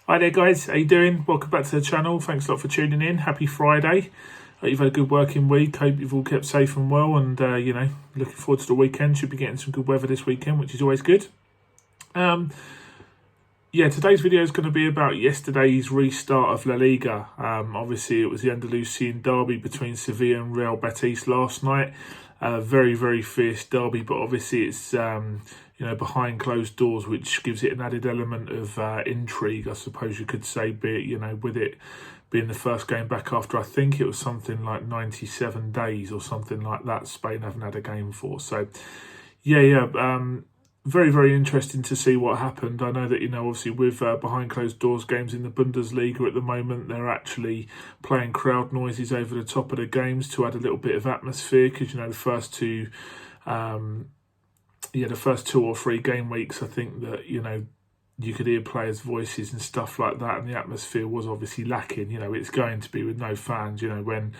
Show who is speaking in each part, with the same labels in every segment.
Speaker 1: Hi there guys, how you doing? Welcome back to the channel. Thanks a lot for tuning in. Happy Friday. Hope you've had a good working week. Hope you've all kept safe and well, and looking forward to the weekend. Should be getting some good weather this weekend, which is always good. Today's video is going to be about yesterday's restart of La Liga. Obviously, it was the Andalusian Derby between Seville and Real Betis last night. Very, very fierce derby, but obviously it's behind closed doors, which gives it an added element of intrigue, I suppose you could say. Be it, with it being the first game back after, I think it was something like 97 days or something like that. Spain haven't had a game for. So, very, very interesting to see what happened. I know that, obviously with behind closed doors games in the Bundesliga at the moment, they're actually playing crowd noises over the top of the games to add a little bit of atmosphere, because, the first two or three game weeks, I think that, you could hear players' voices and stuff like that, and the atmosphere was obviously lacking. It's going to be with no fans, when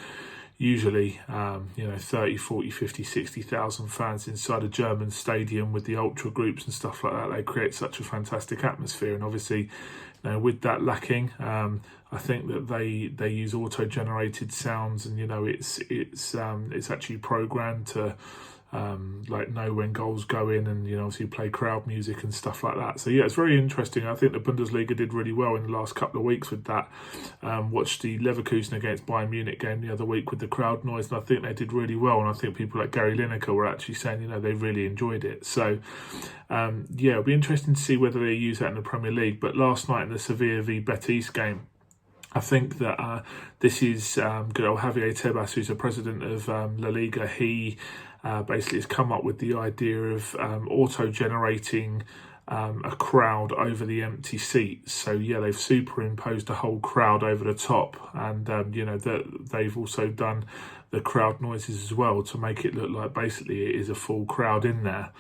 Speaker 1: usually 30, 40, 50, 60,000 fans inside a German stadium with the ultra groups and stuff like that, they create such a fantastic atmosphere. And obviously, with that lacking, I think that they use auto-generated sounds, and it's actually programmed to know when goals go in, and obviously play crowd music and stuff like that. So it's very interesting. I think the Bundesliga did really well in the last couple of weeks with that. Watched the Leverkusen against Bayern Munich game the other week with the crowd noise, and I think they did really well. And I think people like Gary Lineker were actually saying they really enjoyed it. So it'll be interesting to see whether they use that in the Premier League. But last night in the Sevilla v Betis game, I think that this is good old Javier Tebas, who's the president of La Liga. He basically has come up with the idea of auto-generating a crowd over the empty seats. So they've superimposed a whole crowd over the top, and they've also done the crowd noises as well to make it look like basically it is a full crowd in there.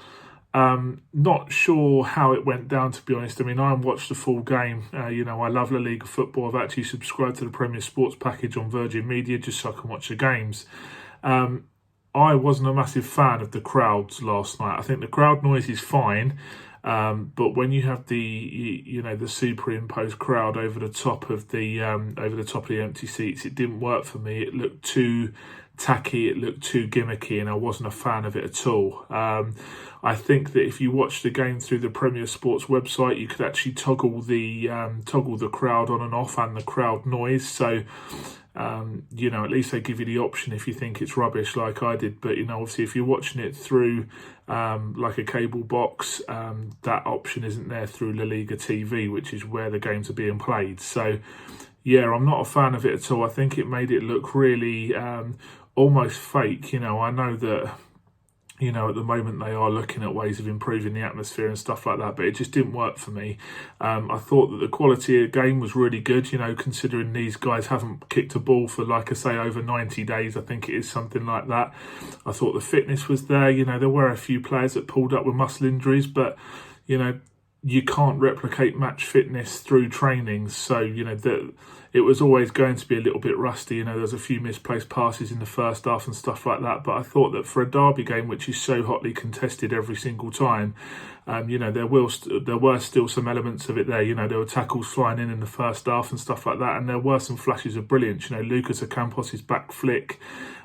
Speaker 1: Not sure how it went down, to be honest. I mean, I watched the full game. I love La Liga football. I've actually subscribed to the Premier Sports package on Virgin Media just so I can watch the games. I wasn't a massive fan of the crowds last night. I think the crowd noise is fine, but when you have the superimposed crowd over the top of the empty seats, it didn't work for me. It looked too tacky, it looked too gimmicky, and I wasn't a fan of it at all. I think that if you watch the game through the Premier Sports website, you could actually toggle the crowd on and off and the crowd noise. So at least they give you the option if you think it's rubbish, like I did. But obviously if you're watching it through like a cable box, that option isn't there through La Liga TV, which is where the games are being played. So I'm not a fan of it at all. I think it made it look really almost fake. I know that at the moment they are looking at ways of improving the atmosphere and stuff like that, but it just didn't work for me. I thought that the quality of the game was really good, considering these guys haven't kicked a ball for, like I say, over 90 days. I think it is something like that. I thought the fitness was there. There were a few players that pulled up with muscle injuries, but, you can't replicate match fitness through training. So, it was always going to be a little bit rusty. There was a few misplaced passes in the first half and stuff like that. But I thought that for a derby game, which is so hotly contested every single time, there were still some elements of it there. There were tackles flying in the first half and stuff like that. And there were some flashes of brilliance. Lucas Ocampos' back flick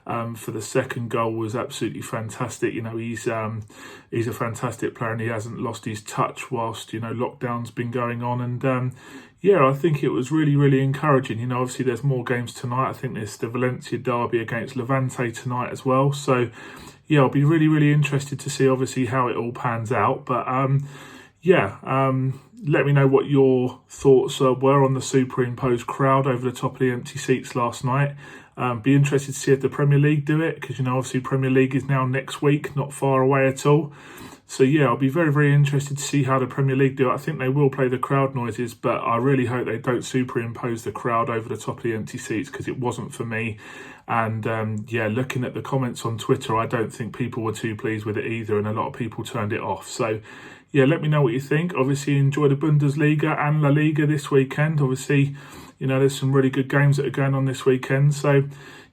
Speaker 1: for the second goal was absolutely fantastic. He's a fantastic player, and he hasn't lost his touch whilst lockdown's been going on. And I think it was really, really encouraging. Obviously there's more games tonight. I think there's the Valencia derby against Levante tonight as well. So I'll be really, really interested to see obviously how it all pans out. But let me know what your thoughts were on the superimposed crowd over the top of the empty seats last night. Be interested to see if the Premier League do it, because obviously Premier League is now next week, not far away at all. So I'll be very, very interested to see how the Premier League do it. I think they will play the crowd noises, but I really hope they don't superimpose the crowd over the top of the empty seats, because it wasn't for me. And looking at the comments on Twitter, I don't think people were too pleased with it either, and a lot of people turned it off. So let me know what you think. Obviously enjoy the Bundesliga and La Liga this weekend. Obviously there's some really good games that are going on this weekend. So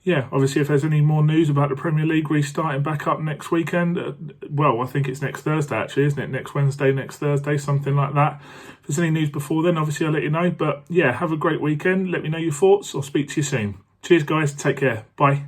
Speaker 1: yeah, obviously if there's any more news about the Premier League restarting back up next weekend, well, I think it's next Thursday actually, isn't it? Next Wednesday, next Thursday, something like that. If there's any news before then, obviously I'll let you know. But yeah, have a great weekend. Let me know your thoughts. I'll speak to you soon. Cheers, guys. Take care. Bye.